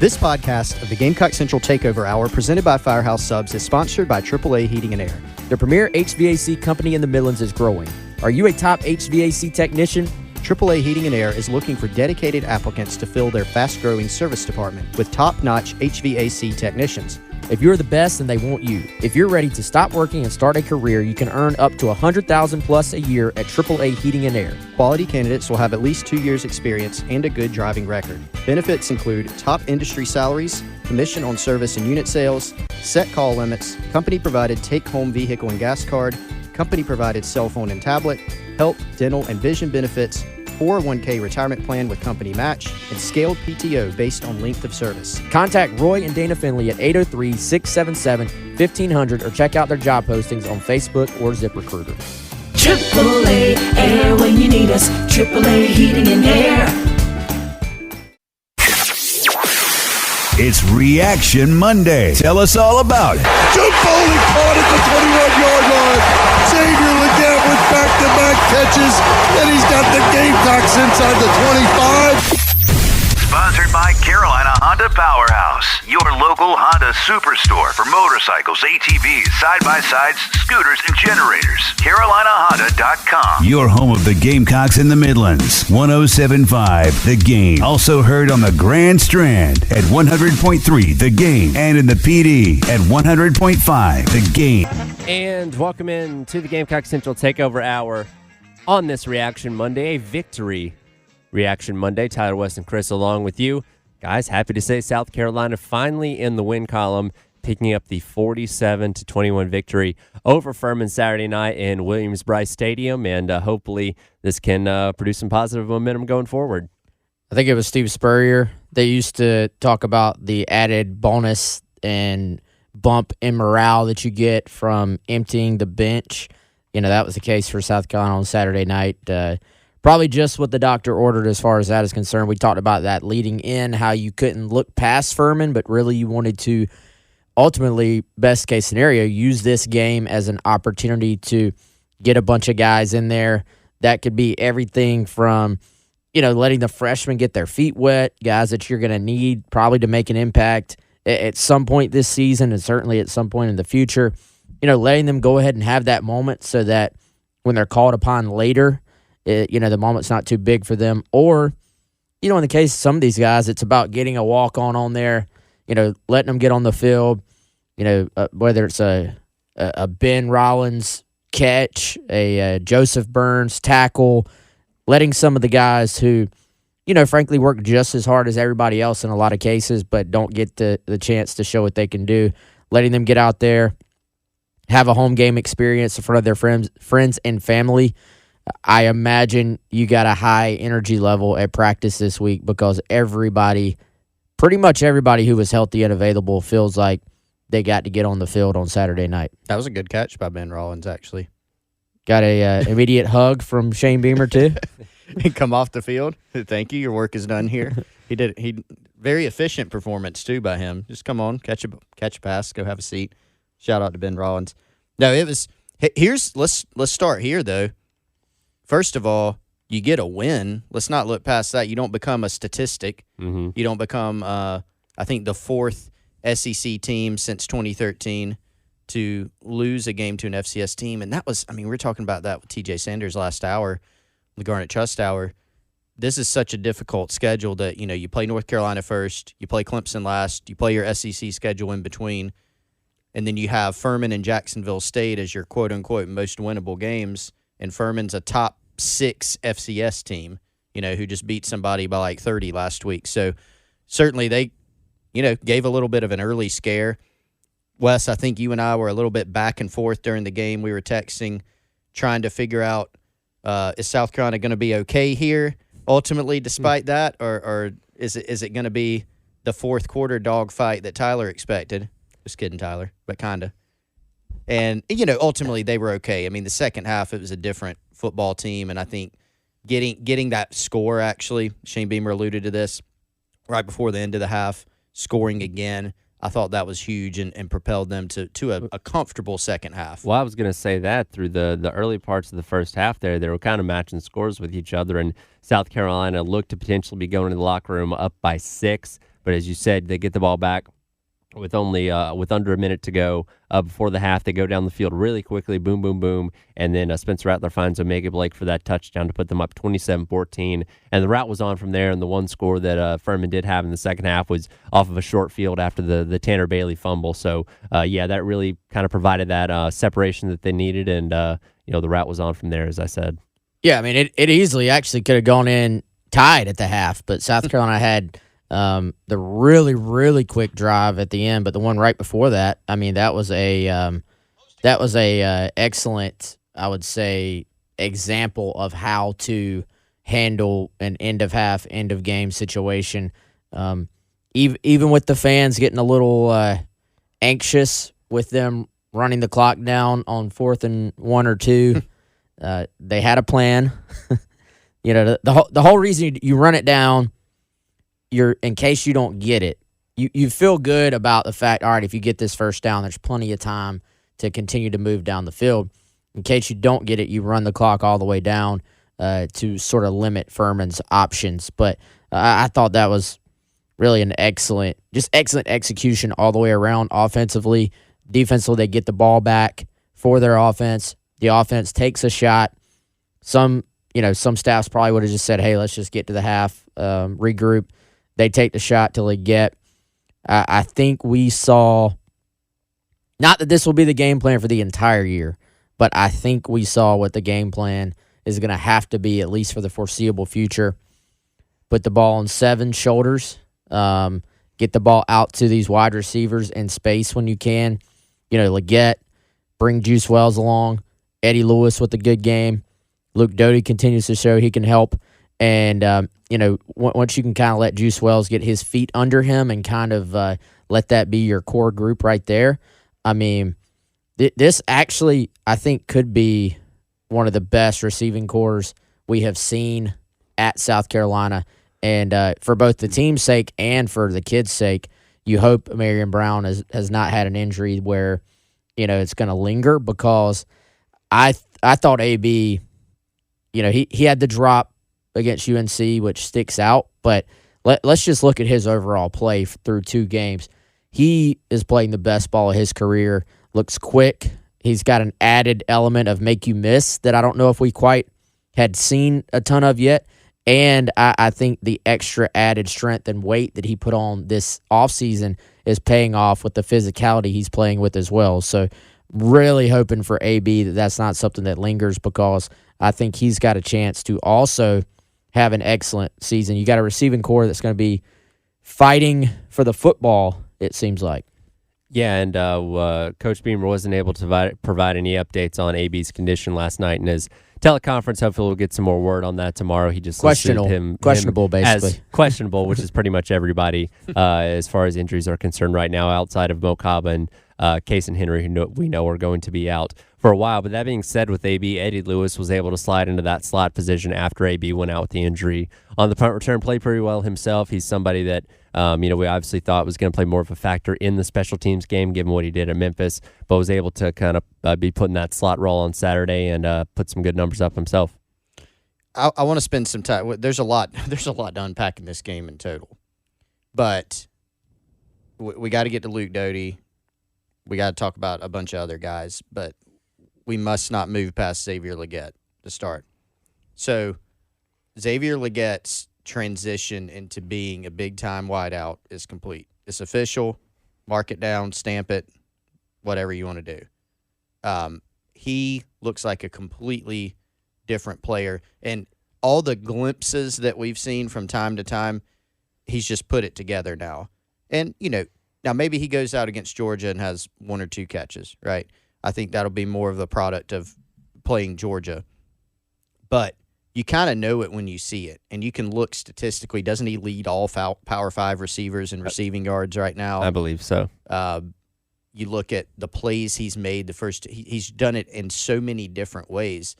This podcast of the Gamecock Central Takeover Hour presented by Firehouse Subs is sponsored by AAA Heating and Air. The premier HVAC company in the Midlands is growing. Are you a top HVAC technician? AAA Heating and Air is looking for dedicated applicants to fill their fast-growing service department with top-notch HVAC technicians. If you're the best, then they want you. If you're ready to stop working and start a career, you can earn up to $100,000 plus a year at AAA Heating and Air. Quality candidates will have at least 2 years experience and a good driving record. Benefits include top industry salaries, commission on service and unit sales, set call limits, company-provided take-home vehicle and gas card, company-provided cell phone and tablet, health, dental, and vision benefits, 401k retirement plan with company match, and scaled PTO based on length of service. Contact Roy and Dana Finley at 803-677-1500 or check out their job postings on Facebook or ZipRecruiter. AAA Air when you need us. AAA Heating and Air. It's Reaction Monday. Tell us all about it. Jump bowling caught at the 21-yard line. Xavier Legette with back-to-back catches, and he's got the Gamecocks inside the 25. Sponsored by Carolina Honda Powerhouse, your local Honda superstore for motorcycles, ATVs, side-by-sides, scooters, and generators. CarolinaHonda.com. Your home of the Gamecocks in the Midlands. 107.5 The Game. Also heard on the Grand Strand at 100.3 The Game. And in the PD at 100.5 The Game. And welcome in to the Gamecock Central Takeover Hour on this Reaction Monday, a victory Reaction Monday. Tyler, West, and Chris along with you. Guys, happy to say South Carolina finally in the win column, picking up the 47-21 victory over Furman Saturday night in Williams-Brice Stadium, and hopefully this can produce some positive momentum going forward. I think it was Steve Spurrier that used to talk about the added bonus and bump in morale that you get from emptying the bench. You know, that was the case for South Carolina on Saturday night. Probably just what the doctor ordered as far as that is concerned. We talked about that leading in, how you couldn't look past Furman, but really you wanted to ultimately, best case scenario, use this game as an opportunity to get a bunch of guys in there. That could be everything from, letting the freshmen get their feet wet, guys that you're going to need probably to make an impact at some point this season and certainly at some point in the future. Letting them go ahead and have that moment so that when they're called upon later, the moment's not too big for them. Or, in the case of some of these guys, it's about getting a walk-on there, letting them get on the field, whether it's a Ben Rollins catch, a Joseph Burns tackle, letting some of the guys who, frankly work just as hard as everybody else in a lot of cases but don't get the chance to show what they can do, letting them get out there, have a home game experience in front of their friends and family. I imagine you got a high energy level at practice this week because pretty much everybody who was healthy and available feels like they got to get on the field on Saturday night. That was a good catch by Ben Rollins, actually. Got a immediate hug from Shane Beamer, too. He come off the field. Thank you. Your work is done here. He very efficient performance, too, by him. Just come on, catch a pass, go have a seat. Shout out to Ben Rollins. No, it was – let's start here, though. First of all, you get a win. Let's not look past that. You don't become a statistic. Mm-hmm. You don't become, I think, the fourth SEC team since 2013 to lose a game to an FCS team. And that was, we were talking about that with TJ Sanders last hour, the Garnet Trust Hour. This is such a difficult schedule that, you play North Carolina first, you play Clemson last, you play your SEC schedule in between, and then you have Furman and Jacksonville State as your quote-unquote most winnable games. And Furman's a top 6 FCS team, who just beat somebody by like 30 last week. So certainly they, gave a little bit of an early scare. Wes, I think you and I were a little bit back and forth during the game. We were texting, trying to figure out, is South Carolina going to be okay here ultimately despite that? Or is it going to be the fourth quarter dogfight that Tyler expected? Just kidding, Tyler, but kind of. And, ultimately they were okay. The second half, it was a different football team, and I think getting that score, actually, Shane Beamer alluded to this, right before the end of the half, scoring again, I thought that was huge and propelled them to a comfortable second half. Well, I was going to say that through the early parts of the first half there, they were kind of matching scores with each other, and South Carolina looked to potentially be going to the locker room up by 6. But as you said, they get the ball back with only with under a minute to go before the half. They go down the field really quickly, boom, boom, boom, and then Spencer Rattler finds Omega Blake for that touchdown to put them up 27-14. And the route was on from there, and the one score that Furman did have in the second half was off of a short field after the Tanner Bailey fumble. So, that really kind of provided that separation that they needed, and the route was on from there, as I said. Yeah, I mean, it easily actually could have gone in tied at the half, but South Carolina had the really, really quick drive at the end, but the one right before that, I mean, that was a excellent, I would say, example of how to handle an end of half, end of game situation. Even with the fans getting a little anxious with them running the clock down on 4th and 1 or 2, they had a plan. The whole reason you run it down, in case you don't get it, you feel good about the fact, all right, if you get this first down, there's plenty of time to continue to move down the field. In case you don't get it, you run the clock all the way down to sort of limit Furman's options. But I thought that was really an excellent execution all the way around, offensively. Defensively, they get the ball back for their offense. The offense takes a shot. Some staffs probably would have just said, hey, let's just get to the half, regroup. They take the shot till they get. I think we saw, not that this will be the game plan for the entire year, but I think we saw what the game plan is going to have to be, at least for the foreseeable future. Put the ball on 7 shoulders. Get the ball out to these wide receivers in space when you can. Legette, bring Juice Wells along. Eddie Lewis with a good game. Luke Doty continues to show he can help. And, once you can kind of let Juice Wells get his feet under him and kind of let that be your core group right there, I mean, this actually, I think, could be one of the best receiving cores we have seen at South Carolina. And for both the team's sake and for the kids' sake, you hope Marion Brown has not had an injury where, it's going to linger, because I thought AB, he had the drop against UNC, which sticks out, but let's just look at his overall play through 2 games. He is playing the best ball of his career, looks quick. He's got an added element of make you miss that I don't know if we quite had seen a ton of yet. And I think the extra added strength and weight that he put on this offseason is paying off with the physicality he's playing with as well. So really hoping for AB that's not something that lingers, because I think he's got a chance to also have an excellent season. You got a receiving core that's going to be fighting for the football, it seems like. Yeah, and Coach Beamer wasn't able to provide any updates on AB's condition last night in his teleconference. Hopefully we'll get some more word on that tomorrow. He just listed questionable, basically. As questionable, which is pretty much everybody as far as injuries are concerned right now, outside of Mo Kaba and Case and Henry, who we know are going to be out for a while. But that being said, with AB, Eddie Lewis was able to slide into that slot position after AB went out with the injury. On the punt return, played pretty well himself. He's somebody that we obviously thought was going to play more of a factor in the special teams game, given what he did at Memphis, but was able to kind of be put in that slot role on Saturday and put some good numbers up himself. I want to spend some time. There's a lot to unpack in this game in total, but we got to get to Luke Doty. We got to talk about a bunch of other guys, but we must not move past Xavier Legette to start. So Xavier Legette's transition into being a big-time wideout is complete. It's official. Mark it down, stamp it, whatever you want to do. He looks like a completely different player. And all the glimpses that we've seen from time to time, he's just put it together now. And, now maybe he goes out against Georgia and has 1 or 2 catches, right? I think that'll be more of the product of playing Georgia. But you kind of know it when you see it. And you can look statistically. Doesn't he lead all Power 5 receivers in receiving yards right now? I believe so. You look at the plays he's made. He's done it in so many different ways.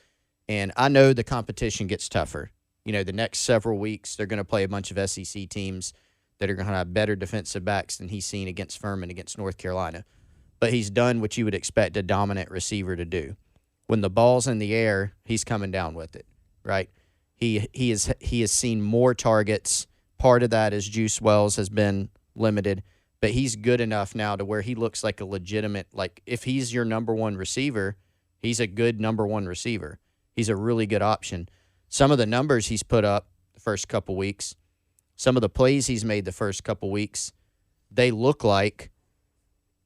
And I know the competition gets tougher. The next several weeks, they're going to play a bunch of SEC teams that are going to have better defensive backs than he's seen against Furman, against North Carolina. But he's done what you would expect a dominant receiver to do. When the ball's in the air, he's coming down with it, right? He has seen more targets part of that is Juice Wells has been limited, but he's good enough now to where he looks like a legitimate, like if he's your number one receiver, he's a good number one receiver. He's a really good option. Some of the numbers he's put up the first couple weeks, some of the plays he's made the first couple weeks, they look like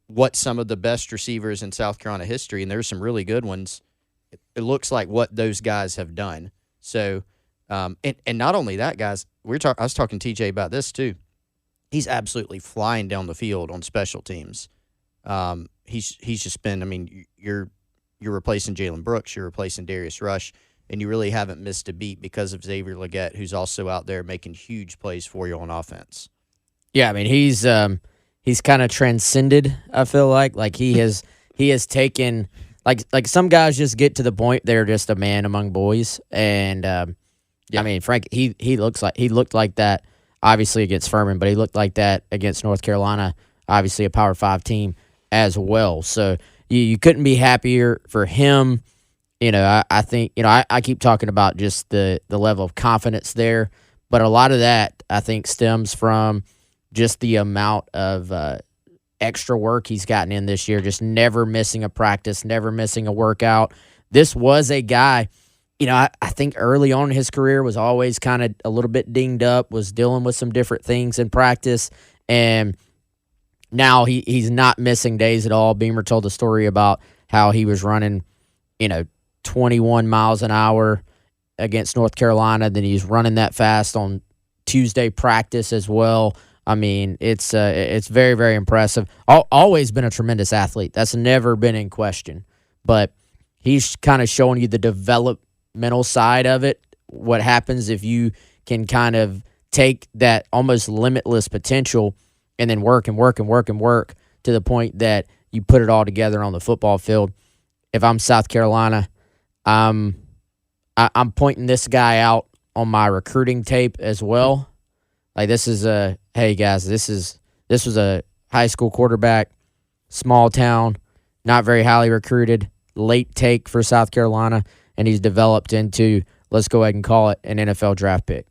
what some of the best receivers in South Carolina history, and there's some really good ones, it looks like what those guys have done. So, and not only that, guys, I was talking to TJ about this too. He's absolutely flying down the field on special teams. He's just been, I mean, you're replacing Jalen Brooks, you're replacing Darius Rush, and you really haven't missed a beat because of Xavier Legette, who's also out there making huge plays for you on offense. Yeah, I mean, he's kind of transcended, I feel like he has taken like some guys just get to the point they're just a man among boys, and I mean, Frank, he looked like that obviously against Furman, but he looked like that against North Carolina, obviously a Power 5 team as well. So you couldn't be happier for him. You know, I think, you know, I keep talking about just the level of confidence there, but a lot of that I think stems from just the amount of extra work he's gotten in this year, just never missing a practice, never missing a workout. This was a guy, you know, I think early on in his career was always kind of a little bit dinged up, was dealing with some different things in practice, and now he's not missing days at all. Beamer told the story about how he was running, you know, 21 miles an hour against North Carolina, then he's running that fast on Tuesday practice as well. I mean, it's very, very impressive. Always been a tremendous athlete. That's never been in question. But he's kind of showing you the developmental side of it, what happens if you can kind of take that almost limitless potential and then work and work and work and work to the point that you put it all together on the football field. If I'm South Carolina, I'm pointing this guy out on my recruiting tape as well. Like, this is hey guys, this was a high school quarterback, small town, not very highly recruited, late take for South Carolina, and he's developed into, let's go ahead and call it, an NFL draft pick.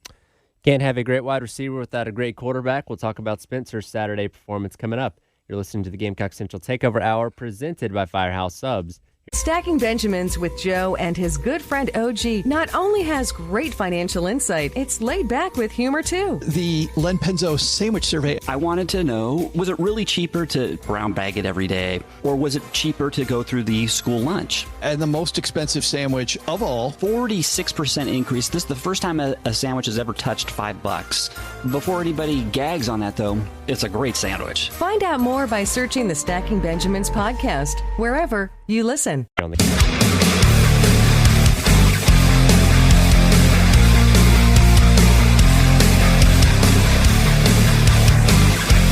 Can't have a great wide receiver without a great quarterback. We'll talk about Spencer's Saturday performance coming up. You're listening to the Gamecock Central Takeover Hour presented by Firehouse Subs. Stacking Benjamins with Joe and his good friend OG not only has great financial insight, it's laid back with humor too. The Len Penzo sandwich survey. I wanted to know, was it really cheaper to brown bag it every day, or was it cheaper to go through the school lunch? And the most expensive sandwich of all. 46% increase. This is the first time a sandwich has ever touched $5. Before anybody gags on that, though, it's a great sandwich. Find out more by searching the Stacking Benjamins podcast, wherever you listen.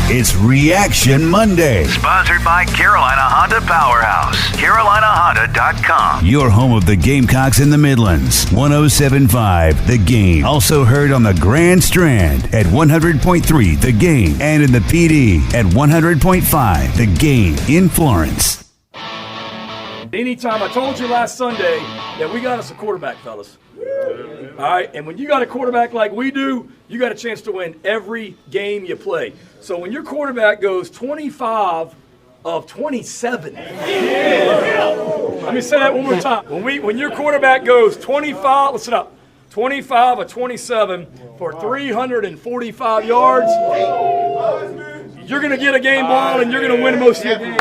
It's Reaction Monday. Sponsored by Carolina Honda Powerhouse. CarolinaHonda.com. Your home of the Gamecocks in the Midlands. 107.5 The Game. Also heard on the Grand Strand at 100.3 The Game. And in the PD at 100.5 The Game in Florence. Anytime, I told you last Sunday that we got us a quarterback, fellas. All right, and when you got a quarterback like we do, you got a chance to win every game you play. So when your quarterback goes 25 of 27, let me say that one more time. When your quarterback goes 25, listen up, 25 of 27 for 345 yards, you're going to get a game ball and you're going to win most of your games.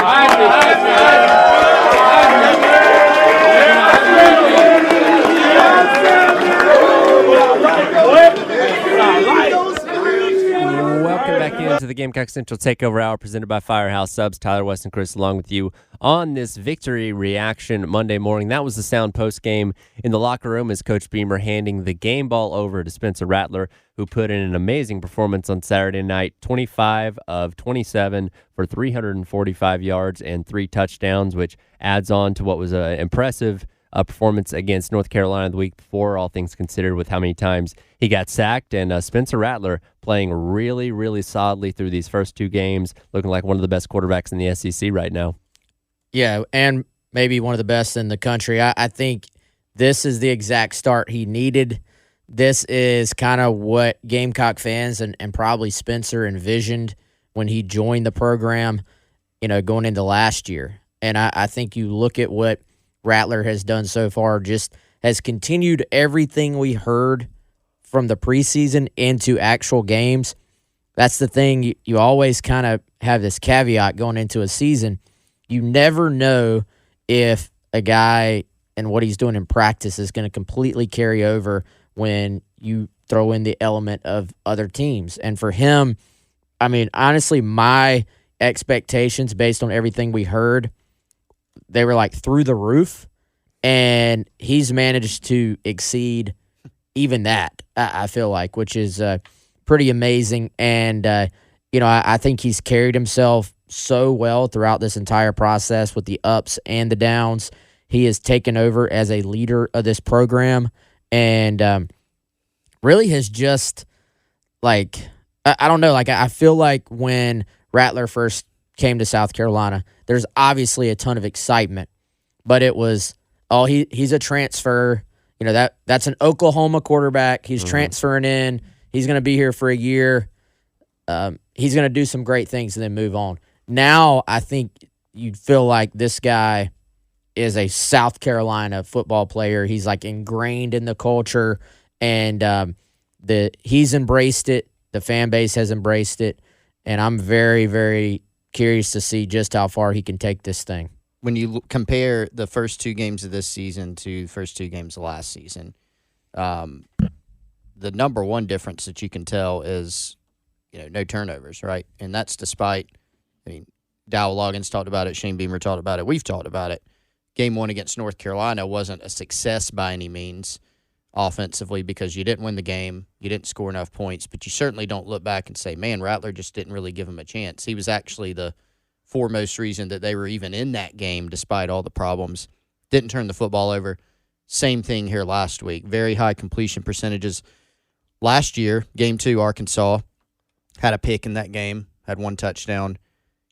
Welcome back into the Gamecock Central Takeover Hour presented by Firehouse Subs. Tyler, West, and Chris along with you on this Victory Reaction Monday morning. That was the sound post-game in the locker room as Coach Beamer handing the game ball over to Spencer Rattler, who put in an amazing performance on Saturday night, 25 of 27 for 345 yards and 3 touchdowns, which adds on to what was an impressive performance against North Carolina the week before, all things considered, with how many times he got sacked. And Spencer Rattler playing really, really solidly through these first 2 games, looking like one of the best quarterbacks in the SEC right now. Yeah, and maybe one of the best in the country. I think this is the exact start he needed. this is kind of what Gamecock fans and probably Spencer envisioned when he joined the program, going into last year. And I think you look at what Rattler has done so far, just has continued everything we heard from the preseason into actual games. That's the thing. You always kind of have this caveat going into a season. You never know if a guy and what he's doing in practice is going to completely carry over when you throw in the element of other teams. And for him, I mean, honestly, my expectations based on everything we heard, they were like through the roof, and he's managed to exceed even that, I feel like, which is pretty amazing. And, I think he's carried himself so well throughout this entire process with the ups and the downs. He has taken over as a leader of this program and really has just, like, I don't know, like I feel like when Rattler first came to South Carolina, there's obviously a ton of excitement, but it was, he's a transfer. That's an Oklahoma quarterback. He's transferring in. He's going to be here for a year. He's going to do some great things and then move on. Now I think you'd feel like this guy is a South Carolina football player. He's like ingrained in the culture, and he's embraced it. The fan base has embraced it, and I'm very, very curious to see just how far he can take this thing. When you compare the first two games of this season to the first two games of last season, the number one difference that you can tell is, no turnovers, right? And that's despite, Dow Loggins talked about it, Shane Beamer talked about it, we've talked about it. Game one against North Carolina wasn't a success by any means offensively because you didn't win the game, you didn't score enough points, but you certainly don't look back and say, man, Rattler just didn't really give him a chance. He was actually the foremost reason that they were even in that game despite all the problems. Didn't turn the football over. Same thing here last week. Very high completion percentages. Last year, game 2, Arkansas had a pick in that game, had one touchdown.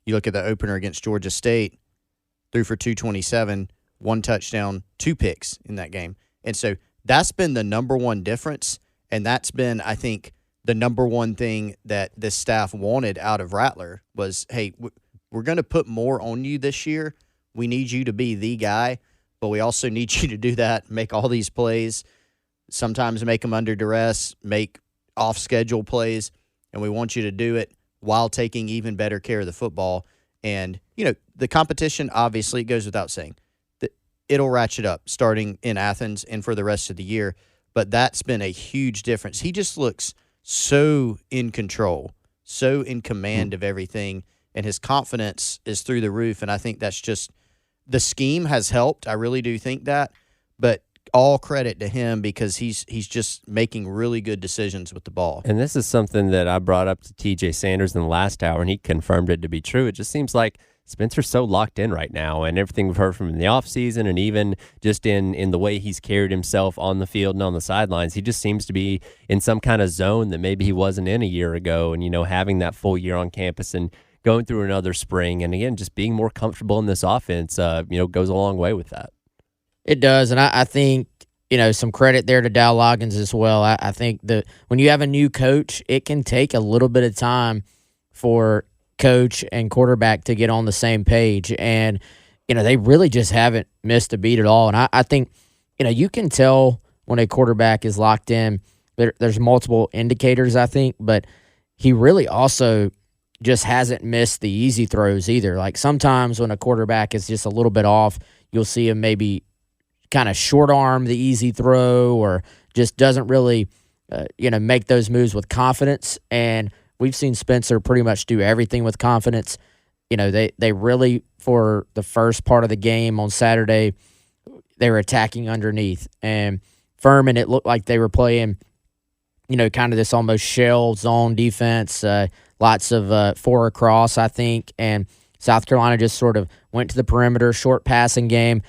You look at the opener against Georgia State, threw for 227, one touchdown, 2 picks in that game. And so that's been the number one difference, and that's been, I think, the number one thing that this staff wanted out of Rattler was, hey, we're going to put more on you this year. We need you to be the guy, but we also need you to do that, make all these plays, sometimes make them under duress, make off-schedule plays, and we want you to do it while taking even better care of the football. And, the competition, obviously, it goes without saying. It'll ratchet up starting in Athens and for the rest of the year, but that's been a huge difference. He just looks so in control, so in command of everything, and his confidence is through the roof, and I think that's just – the scheme has helped. I really do think that, but all credit to him because he's just making really good decisions with the ball. And this is something that I brought up to TJ Sanders in the last hour, and he confirmed it to be true. It just seems like Spencer's so locked in right now, and everything we've heard from him in the offseason and even just in the way he's carried himself on the field and on the sidelines, he just seems to be in some kind of zone that maybe he wasn't in a year ago. And, having that full year on campus and going through another spring, and again, just being more comfortable in this offense, goes a long way with that. It does, and I think, some credit there to Dow Loggins as well. I think that when you have a new coach, it can take a little bit of time for coach and quarterback to get on the same page, and, they really just haven't missed a beat at all. And I think, you can tell when a quarterback is locked in. There's multiple indicators, I think, but he really also just hasn't missed the easy throws either. Like sometimes when a quarterback is just a little bit off, you'll see him maybe kind of short arm the easy throw or just doesn't really, make those moves with confidence. And we've seen Spencer pretty much do everything with confidence. They really, for the first part of the game on Saturday, they were attacking underneath. And Furman, it looked like they were playing, kind of this almost shell zone defense, lots of 4 across, I think. And South Carolina just sort of went to the perimeter, short passing game.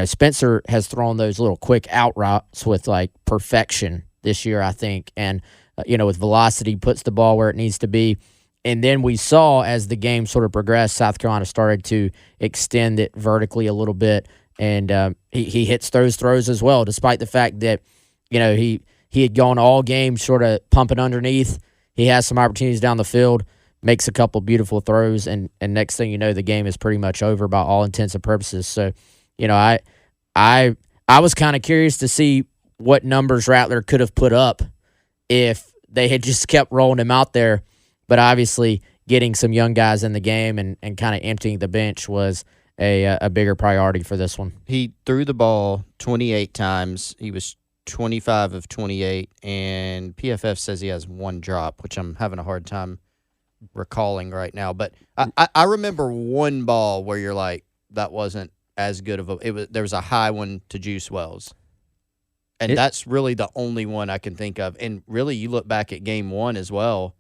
Spencer has thrown those little quick out routes with like perfection this year, I think. And, with velocity, puts the ball where it needs to be. And then we saw as the game sort of progressed, South Carolina started to extend it vertically a little bit. And he hits those throws as well, despite the fact that, he he had gone all game sort of pumping underneath. He has some opportunities down the field, makes a couple beautiful throws, and next thing you know, the game is pretty much over by all intents and purposes. So, I was kind of curious to see what numbers Rattler could have put up if they had just kept rolling him out there. But obviously, getting some young guys in the game and kind of emptying the bench was a bigger priority for this one. He threw the ball 28 times. He was 25 of 28, and PFF says he has one drop, which I'm having a hard time recalling right now. But I remember one ball where you're like, that wasn't as good of a. There was a high one to Juice Wells, and that's really the only one I can think of. And really, you look back at game one as well.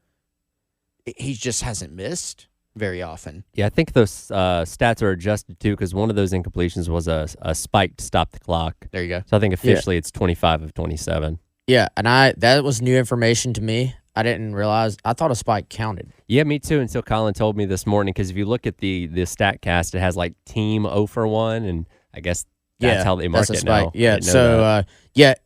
He just hasn't missed very often. Yeah, I think those stats are adjusted too because one of those incompletions was a spike to stop the clock. There you go. So I think officially it's 25 of 27. Yeah, and that was new information to me. I didn't realize. I thought a spike counted. Yeah, me too, until Colin told me this morning, because if you look at the StatCast, it has like team 0 for 1, and I guess that's how they mark it now. Yeah, so,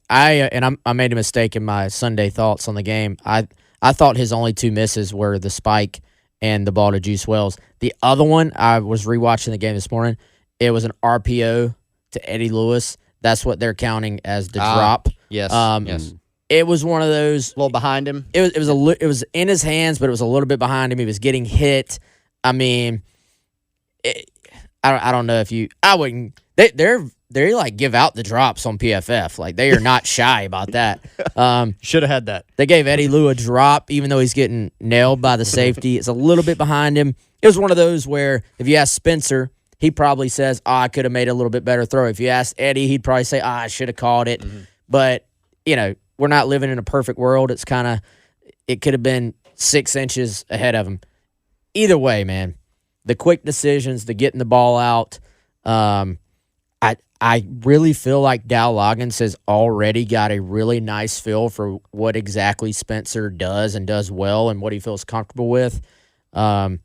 I made a mistake in my Sunday thoughts on the game. I thought his only two misses were the spike and the ball to Juice Wells. The other one, I was rewatching the game this morning. It was an RPO to Eddie Lewis. That's what they're counting as the drop. Yes, yes. It was one of those. A little behind him. It was in his hands, but it was a little bit behind him. He was getting hit. I mean, I don't know if you. I wouldn't. They like give out the drops on PFF. Like they are not shy about that. Should have had that. They gave Eddie Lou a drop, even though he's getting nailed by the safety. It's a little bit behind him. It was one of those where if you ask Spencer, he probably says, I could have made a little bit better throw. If you ask Eddie, he'd probably say, I should have caught it. Mm-hmm. But, we're not living in a perfect world. It could have been 6 inches ahead of him. Either way, man, the quick decisions, the getting the ball out, I really feel like Dow Loggins has already got a really nice feel for what exactly Spencer does and does well and what he feels comfortable with. You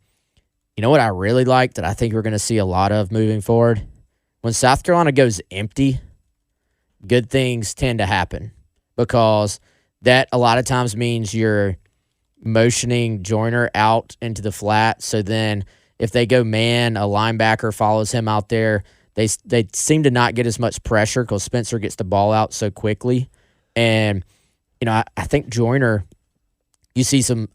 know what I really like that I think we're going to see a lot of moving forward? When South Carolina goes empty, good things tend to happen because that a lot of times means you're motioning Joyner out into the flat. So then if they go man, a linebacker follows him out there. They seem to not get as much pressure because Spencer gets the ball out so quickly. And, I think Joyner, you see some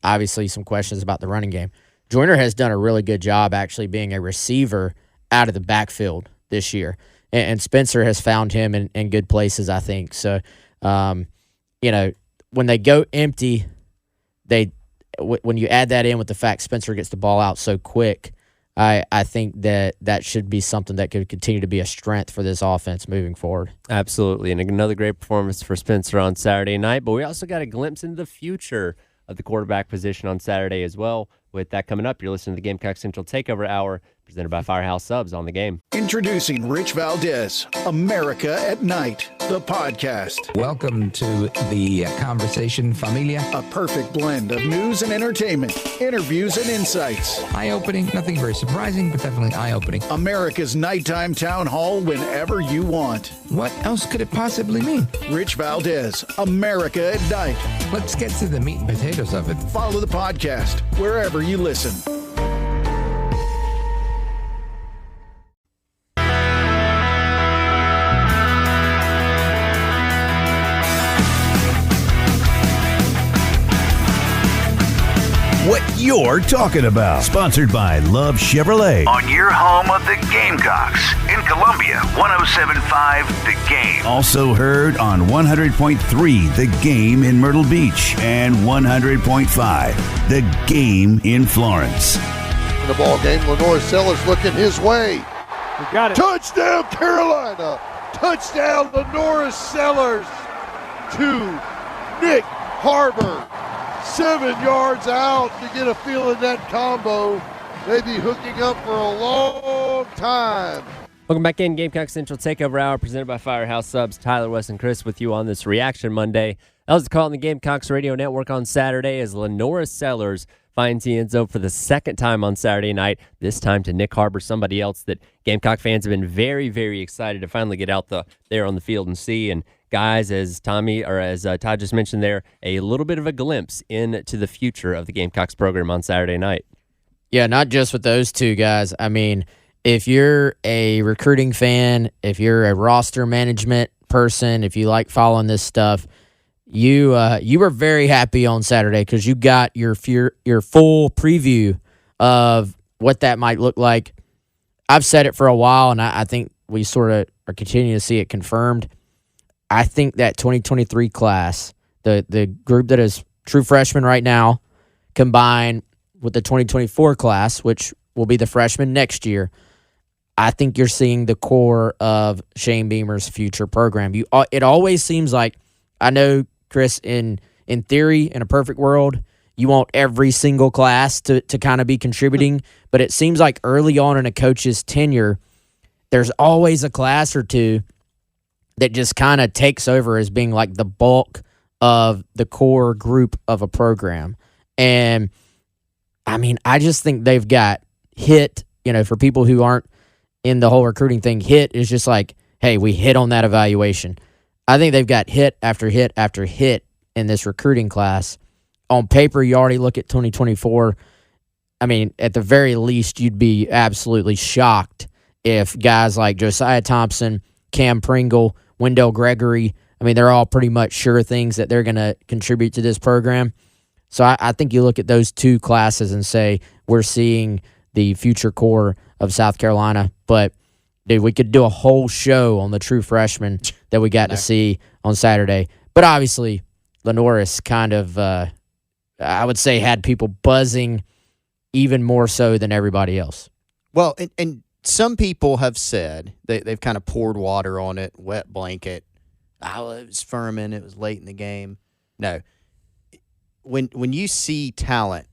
questions about the running game. Joyner has done a really good job actually being a receiver out of the backfield this year. And Spencer has found him in good places, I think. So, when they go empty, when you add that in with the fact Spencer gets the ball out so quick, I think that should be something that could continue to be a strength for this offense moving forward. Absolutely. And another great performance for Spencer on Saturday night. But we also got a glimpse into the future of the quarterback position on Saturday as well. With that coming up, you're listening to the Gamecock Central Takeover Hour, presented by Firehouse Subs on the Game. Introducing Rich Valdez, America at Night, the podcast. Welcome to the conversation, familia. A perfect blend of news and entertainment, interviews and insights. Eye-opening, nothing very surprising, but definitely eye-opening. America's nighttime town hall whenever you want. What else could it possibly mean? Rich Valdez, America at Night. Let's get to the meat and potatoes of it. Follow the podcast wherever you listen. What you're talking about. Sponsored by Love Chevrolet. On your home of the Gamecocks. In Columbia, 107.5 The Game. Also heard on 100.3 The Game in Myrtle Beach. And 100.5 The Game in Florence. In the ball game, Lenore Sellers looking his way. We got it. Touchdown, Carolina. Touchdown, Lenore Sellers to Nick Harbor. 7 yards out to get a feel in that combo. They be hooking up for a long time. Welcome back in, Gamecock Central Takeover Hour, presented by Firehouse Subs. Tyler, Wes, and Chris with you on this Reaction Monday. That was the call on the Gamecocks radio network on Saturday as Lenora Sellers finds the end zone for the second time on Saturday night, this time to Nick Harbor, somebody else that Gamecock fans have been very, very excited to finally get out there on the field and see. And guys, as Todd just mentioned there, a little bit of a glimpse into the future of the Gamecocks program on Saturday night. Yeah, not just with those two guys. I mean, if you're a recruiting fan, if you're a roster management person, if you like following this stuff, you were very happy on Saturday because you got your full preview of what that might look like. I've said it for a while, and I think we sort of are continuing to see it confirmed. I think that 2023 class, the group that is true freshmen right now, combined with the 2024 class, which will be the freshmen next year, I think you're seeing the core of Shane Beamer's future program. It always seems like, I know, Chris, in theory, in a perfect world, you want every single class to kind of be contributing, but it seems like early on in a coach's tenure, there's always a class or two that just kind of takes over as being like the bulk of the core group of a program. And I mean, I just think they've got hit, for people who aren't in the whole recruiting thing, hit is just like, hey, we hit on that evaluation. I think they've got hit after hit after hit in this recruiting class. On paper, you already look at 2024. I mean, at the very least, you'd be absolutely shocked if guys like Josiah Thompson, Cam Pringle, Wendell Gregory, I mean, they're all pretty much sure things that they're going to contribute to this program. So I think you look at those two classes and say, we're seeing the future core of South Carolina. But, dude, we could do a whole show on the true freshmen that we got to see on Saturday. But obviously, Lenoris kind of, I would say, had people buzzing even more so than everybody else. Well, and some people have said they've kind of poured water on it, wet blanket. Oh, it was Furman. It was late in the game. No. When you see talent,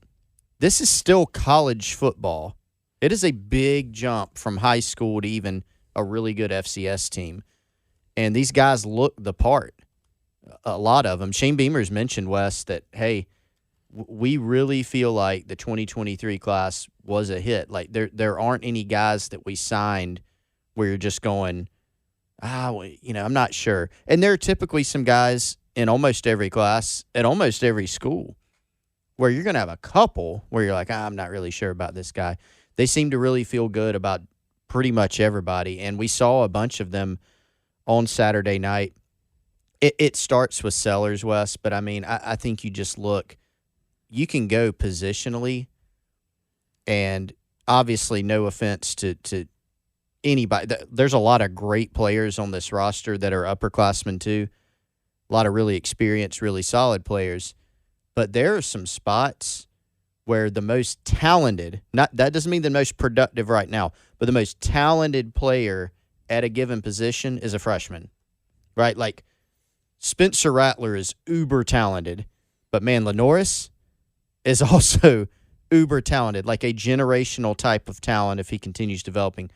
this is still college football. It is a big jump from high school to even a really good FCS team. And these guys look the part, a lot of them. Shane Beamer's mentioned, Wes, that, hey, we really feel like the 2023 class was a hit. Like, there aren't any guys that we signed where you're just going, I'm not sure. And there are typically some guys in almost every class at almost every school where you're going to have a couple where you're like, I'm not really sure about this guy. They seem to really feel good about pretty much everybody, and we saw a bunch of them on Saturday night. It starts with Sellers, Wes, but, I mean, I think you just look. You can go positionally, and obviously no offense to anybody. There's a lot of great players on this roster that are upperclassmen too. A lot of really experienced, really solid players. But there are some spots where the most talented, that doesn't mean the most productive right now, but the most talented player at a given position is a freshman, right? Like Spencer Rattler is uber talented, but man, Lenoris is also uber talented, like a generational type of talent if he continues developing.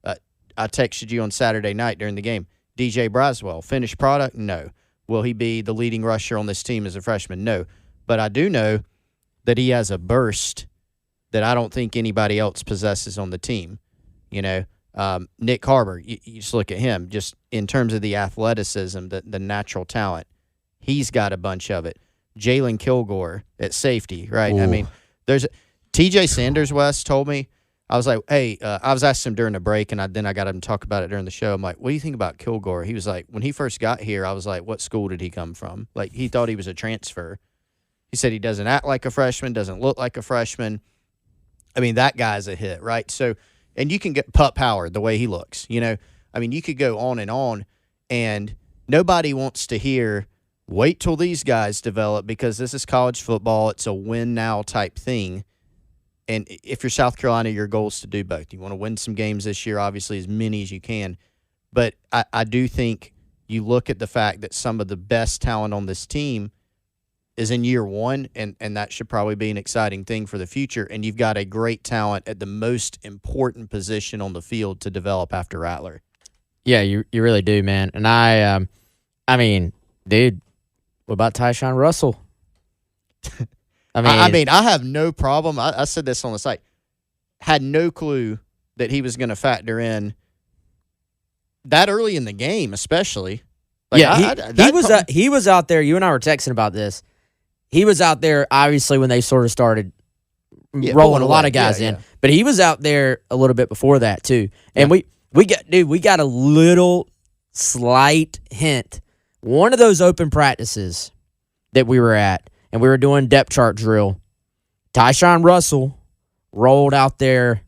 I texted you on Saturday night during the game. DJ Braswell, finished product? No. Will he be the leading rusher on this team as a freshman? No. But I do know that he has a burst that I don't think anybody else possesses on the team. Nick Harbor, you just look at him, just in terms of the athleticism, the natural talent. He's got a bunch of it. Jalen Kilgore at safety, right? Ooh. I mean, there's TJ Sanders, West, told me, I was like, hey, I was asking him during the break, and then I got him to talk about it during the show. I'm like, what do you think about Kilgore? He was like, when he first got here, I was like, what school did he come from? Like, he thought he was a transfer. He said he doesn't act like a freshman, doesn't look like a freshman. I mean, that guy's a hit, right? So, and you can get Pup Howard the way he looks, I mean, you could go on, and nobody wants to hear, wait till these guys develop because this is college football. It's a win-now type thing. And if you're South Carolina, your goal is to do both. You want to win some games this year, obviously, as many as you can. But I do think you look at the fact that some of the best talent on this team is in year one, and that should probably be an exciting thing for the future. And you've got a great talent at the most important position on the field to develop after Rattler. Yeah, you really do, man. And I mean, dude, what about Tyshawn Russell? I mean, I have no problem. I said this on the site. Had no clue that he was going to factor in that early in the game, especially. Like, yeah, he was out there. You and I were texting about this. He was out there, obviously, when they sort of started rolling a lot of guys in. But he was out there a little bit before that, too. And we got a little slight hint. One of those open practices that we were at, and we were doing depth chart drill, Tyshawn Russell rolled out there,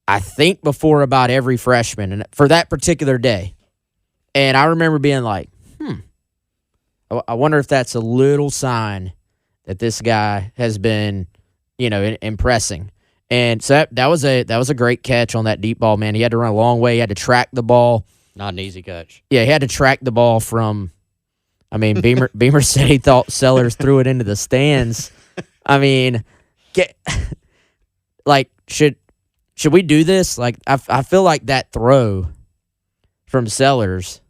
I think, before about every freshman, and for that particular day. And I remember being like, I wonder if that's a little sign that this guy has been, impressing. And so that was a great catch on that deep ball, man. He had to run a long way. He had to track the ball. Not an easy catch. Yeah, he had to track the ball from, Beamer said he thought Sellers threw it into the stands. Should we do this? Like, I feel like that throw from Sellers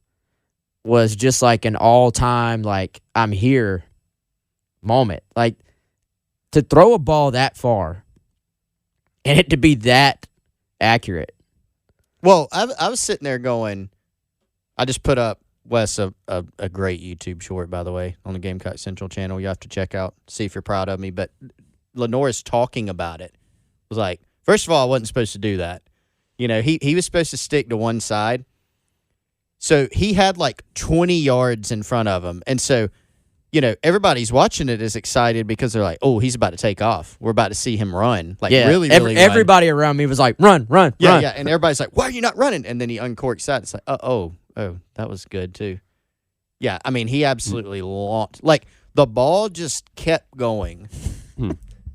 was just like an all-time, like, I'm here moment. Like, to throw a ball that far and it to be that accurate. Well, I was sitting there going, I just put up, Wes, a great YouTube short, by the way, on the Gamecock Central channel. You have to check out, see if you're proud of me. But Lenore's talking about it. Was like, first of all, I wasn't supposed to do that. He was supposed to stick to one side. So he had like 20 yards in front of him. And so, everybody's watching it is excited because they're like, oh, he's about to take off. We're about to see him run. Like, really run. Everybody around me was like, run. Yeah. And everybody's like, why are you not running? And then he uncorks that. It's like, oh, that was good too. Yeah, he absolutely launched. Like, the ball just kept going.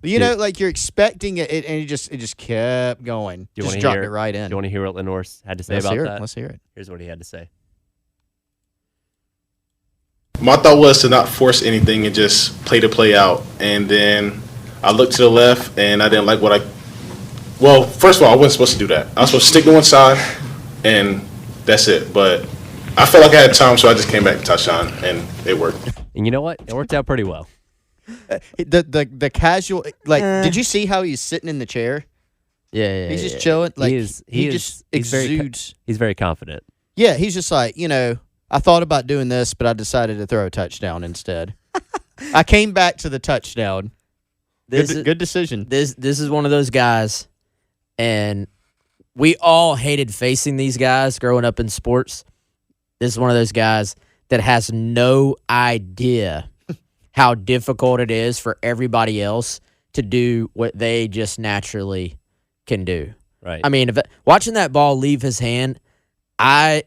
Like you're expecting it, and it just kept going. Just dropped it right in. Do you want to hear what Lenore had to say about that? Let's hear it. Here's what he had to say. My thought was to not force anything and just play the play out. And then I looked to the left, and I didn't like what well, first of all, I wasn't supposed to do that. I was supposed to stick to one side, and that's it. But I felt like I had time, so I just came back to Tyshawn, and it worked. And you know what? It worked out pretty well. The casual, like, did you see how he's sitting in the chair? Yeah. He's just chilling. Like, he just exudes. He's very confident. Yeah, he's just like, I thought about doing this, but I decided to throw a touchdown instead. I came back to the touchdown. Good decision. This is one of those guys, and we all hated facing these guys growing up in sports. This is one of those guys that has no idea how difficult it is for everybody else to do what they just naturally can do. Right. Watching that ball leave his hand, I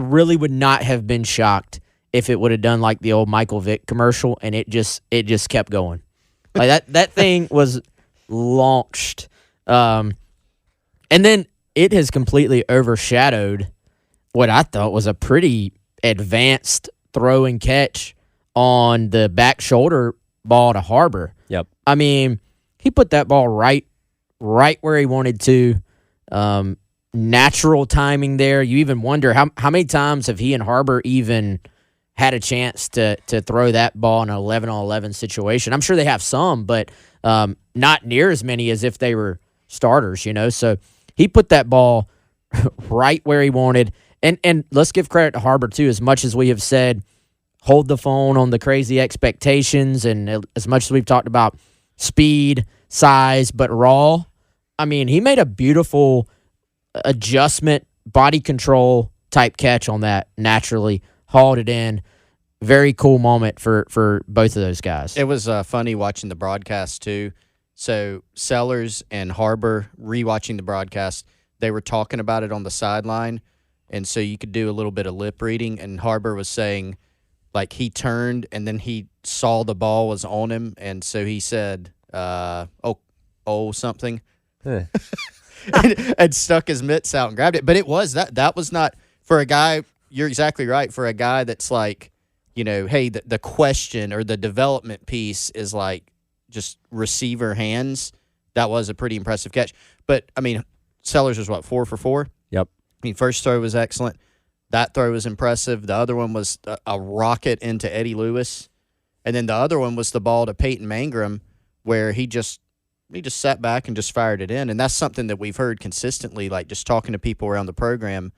really would not have been shocked if it would have done like the old Michael Vick commercial and it just kept going. Like that thing was launched. And then it has completely overshadowed what I thought was a pretty advanced throw and catch on the back shoulder ball to Harbor. Yep. He put that ball right where he wanted to. Natural timing there. You even wonder how many times have he and Harbor even had a chance to throw that ball in an 11-on-11 situation. I'm sure they have some, but not near as many as if they were starters, So he put that ball right where he wanted. And let's give credit to Harbor, too, as much as we have said, hold the phone on the crazy expectations, and as much as we've talked about speed, size, but raw. He made a beautiful adjustment, body control type catch on that naturally, hauled it in. Very cool moment for both of those guys. It was funny watching the broadcast, too. So Sellers and Harbor, rewatching the broadcast, they were talking about it on the sideline, and so you could do a little bit of lip reading, and Harbor was saying, like, he turned, and then he saw the ball was on him, and so he said, something. and stuck his mitts out and grabbed it. But it was that was not for a guy. You're exactly right. For a guy that's like, hey, the question or the development piece is like just receiver hands. That was a pretty impressive catch. But Sellers was 4 for 4. Yep. First throw was excellent. That throw was impressive. The other one was a rocket into Eddie Lewis, and then the other one was the ball to Peyton Mangrum, where he just sat back and just fired it in. And that's something that we've heard consistently, like just talking to people around the program.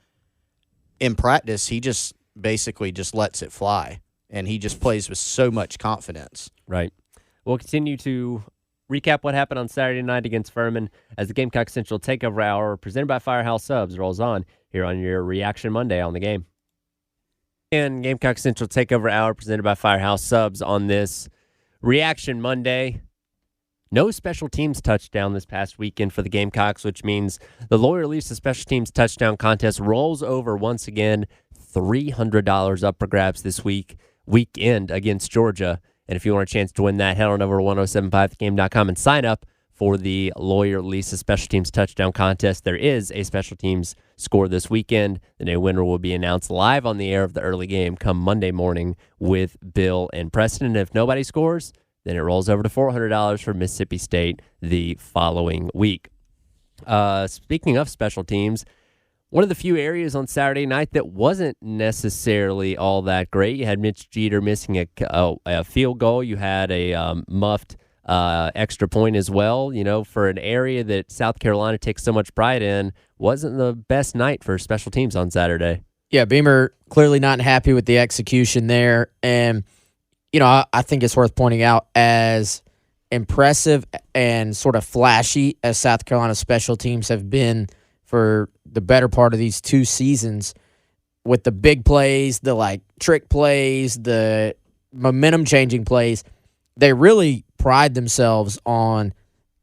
In practice, he just basically just lets it fly, and he just plays with so much confidence. Right. We'll continue to recap what happened on Saturday night against Furman as the Gamecock Central Takeover Hour presented by Firehouse Subs rolls on here on your Reaction Monday on the game. And Gamecock Central Takeover Hour presented by Firehouse Subs on this Reaction Monday. No special teams touchdown this past weekend for the Gamecocks, which means the Lawyer Lisa Special Teams Touchdown Contest rolls over once again. $300 up for grabs this weekend against Georgia. And if you want a chance to win that, head on over to 1075thegame.com and sign up for the Lawyer Lisa Special Teams Touchdown Contest. There is a special teams score this weekend. The new winner will be announced live on the air of the early game come Monday morning with Bill and Preston. And if nobody scores, then it rolls over to $400 for Mississippi State the following week. Speaking of special teams, one of the few areas on Saturday night that wasn't necessarily all that great. You had Mitch Jeter missing a field goal. You had a muffed extra point as well. You know, for an area that South Carolina takes so much pride in, wasn't the best night for special teams on Saturday. Yeah, Beamer clearly not happy with the execution there. And, you know, I think it's worth pointing out, as impressive and sort of flashy as South Carolina special teams have been for the better part of these 2 seasons, with the big plays, the like trick plays, the momentum changing plays, they really pride themselves on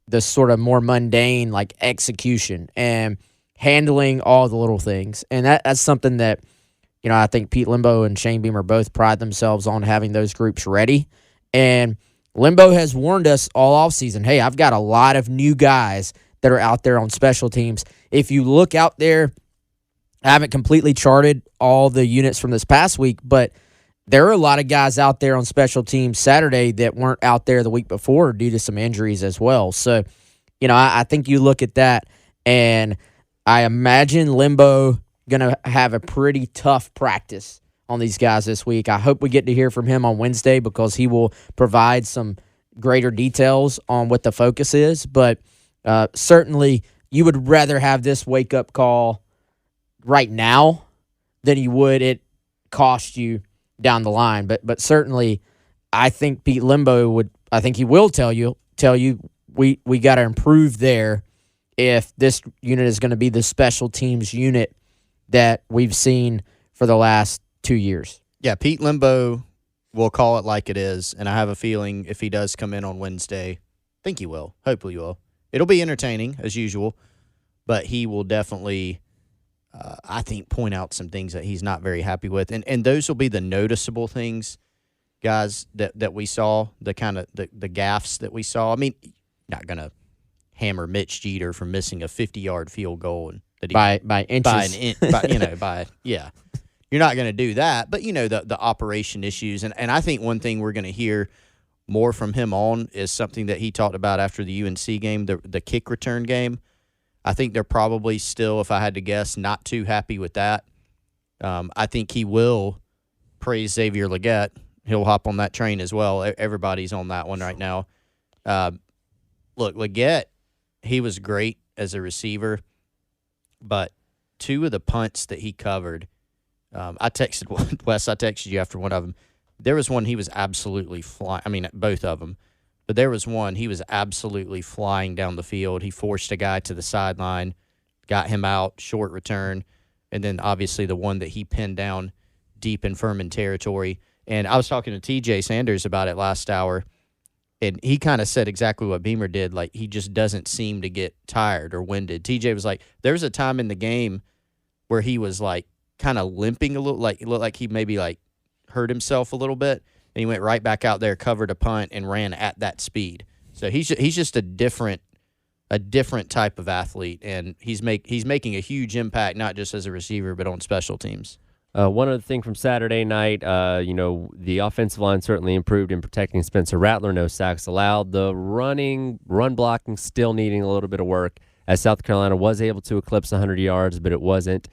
the sort of more mundane like execution and handling all the little things. And that's something that, you know, I think Pete Limbo and Shane Beamer both pride themselves on, having those groups ready. And Limbo has warned us all offseason, hey, I've got a lot of new guys that are out there on special teams. If you look out there, I haven't completely charted all the units from this past week, but there are a lot of guys out there on special teams Saturday that weren't out there the week before due to some injuries as well. So, you know, I think you look at that, and I imagine Limbo going to have a pretty tough practice on these guys this week. I hope we get to hear from him on Wednesday, because he will provide some greater details on what the focus is. But certainly you would rather have this wake-up call right now than you would it cost you down the line. But certainly I think Pete Limbo he will tell you we got to improve there if this unit is going to be the special teams unit that we've seen for the last 2 years. Yeah, Pete Limbo will call it like it is, and I have a feeling if he does come in on Wednesday, I think he will. Hopefully he will. It'll be entertaining, as usual, but he will definitely, I think, point out some things that he's not very happy with. And those will be the noticeable things, guys, that we saw, the kind of the gaffes that we saw. I mean, not going to hammer Mitch Jeter for missing a 50-yard field goal and that he, by inches. Yeah. You're not going to do that, but, you know, the operation issues. And I think one thing we're going to hear more from him on is something that he talked about after the UNC game, the kick return game. I think they're probably still, if I had to guess, not too happy with that. I think he will praise Xavier Legette. He'll hop on that train as well. Everybody's on that one right now. Look, Legette, he was great as a receiver, but 2 of the punts that he covered, I texted Wes. I texted you after one of them. There was one he was absolutely flying. I mean, both of them. But there was one he was absolutely flying down the field. He forced a guy to the sideline, got him out, short return, and then obviously the one that he pinned down deep in Furman territory. And I was talking to TJ Sanders about it last hour, and he kind of said exactly what Beamer did. Like, he just doesn't seem to get tired or winded. TJ was like, there was a time in the game where he was, like, kind of limping a little, like it looked like he maybe, like, hurt himself a little bit, and he went right back out there, covered a punt, and ran at that speed. So he's just a different type of athlete, and he's making a huge impact, not just as a receiver, but on special teams. One other thing from Saturday night, the offensive line certainly improved in protecting Spencer Rattler. No sacks allowed. The run blocking still needing a little bit of work, as South Carolina was able to eclipse 100 yards, but it wasn't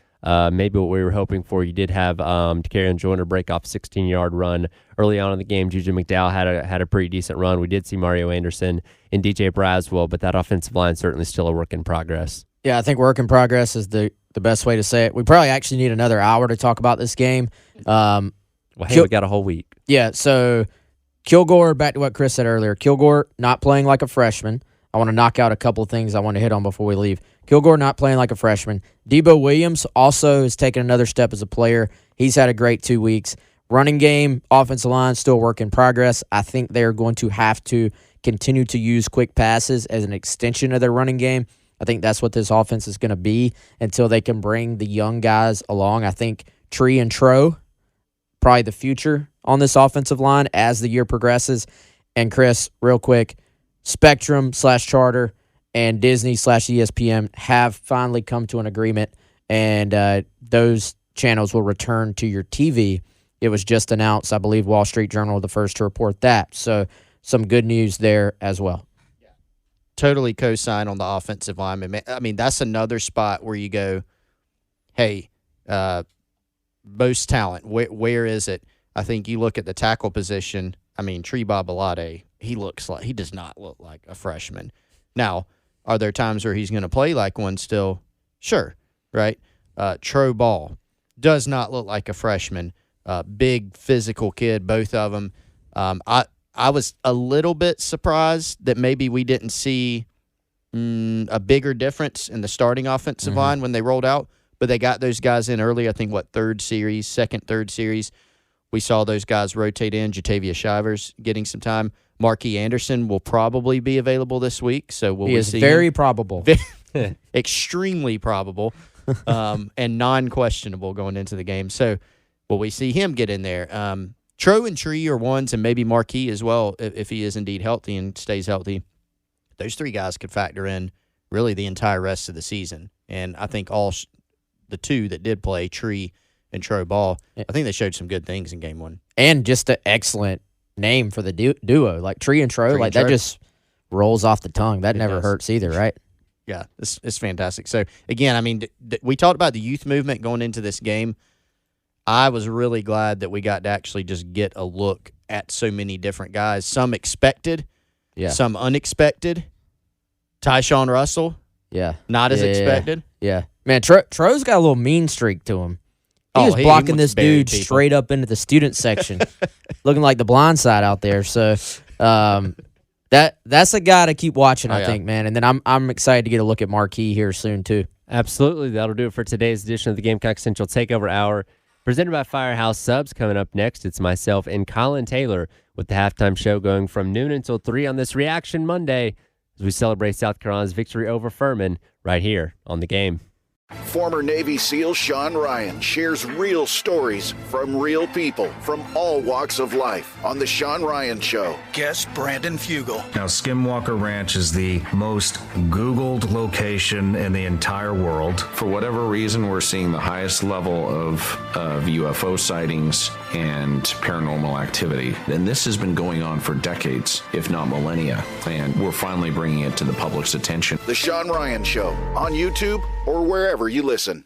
maybe what we were hoping for. You did have Takarian Joyner break off 16-yard run early on in the game. Juju McDowell had a pretty decent run. We did see Mario Anderson and DJ Braswell, but that offensive line certainly still a work in progress. Yeah, I think work in progress is the the best way to say it. We probably actually need another hour to talk about this game. Well, hey, we got a whole week. Yeah, so Kilgore, back to what Chris said earlier, Kilgore not playing like a freshman. I want to knock out a couple of things I want to hit on before we leave. Kilgore not playing like a freshman. Debo Williams also has taken another step as a player. He's had a great 2 weeks. Running game, offensive line, still work in progress. I think they're going to have to continue to use quick passes as an extension of their running game. I think that's what this offense is going to be until they can bring the young guys along. I think Tree and Tro, probably the future on this offensive line as the year progresses. And Chris, real quick, Spectrum/Charter and Disney/ESPN have finally come to an agreement, and those channels will return to your TV. It was just announced, I believe Wall Street Journal the first to report that. So some good news there as well. Totally co-sign on the offensive line. I mean, that's another spot where you go, hey, most talent, where is it? I think you look at the tackle position. I mean, Tree Babalade, he does not look like a freshman. Now, are there times where he's going to play like one still? Sure, right? Tro Ball does not look like a freshman. Big physical kid, both of them. I was a little bit surprised that maybe we didn't see a bigger difference in the starting offensive line when they rolled out, but they got those guys in early. I think, third series. We saw those guys rotate in. Jatavia Shivers getting some time. Marquis Anderson will probably be available this week, so he is very probable. Extremely probable, and non-questionable going into the game. So will we see him get in there? Tro and Tree are ones, and maybe Marquis as well, if he is indeed healthy and stays healthy. Those three guys could factor in really the entire rest of the season. And I think the two that did play, Tree and Tro Ball, I think they showed some good things in game one. And just an excellent name for the duo. Like Tree and Tro, that just rolls off the tongue. That never hurts either, right? Yeah, it's fantastic. So, again, I mean, we talked about the youth movement going into this game. I was really glad that we got to actually just get a look at so many different guys. Some expected, some unexpected. Tyshawn Russell, not as expected. Yeah. Man, Tro's got a little mean streak to him. He was blocking this dude straight up into the student section, looking like the blind side out there. So that's a guy to keep watching, I think, man. And then I'm excited to get a look at Marquis here soon, too. Absolutely. That'll do it for today's edition of the Gamecock Central Takeover Hour. Presented by Firehouse Subs. Coming up next, it's myself and Colin Taylor with the halftime show going from noon until 3 on this Reaction Monday as we celebrate South Carolina's victory over Furman right here on The Game. Former Navy SEAL Sean Ryan shares real stories from real people from all walks of life on The Sean Ryan Show. Guest Brandon Fugel. Now, Skinwalker Ranch is the most Googled location in the entire world. For whatever reason, we're seeing the highest level of UFO sightings and paranormal activity. And this has been going on for decades, if not millennia. And we're finally bringing it to the public's attention. The Sean Ryan Show on YouTube or wherever you listen.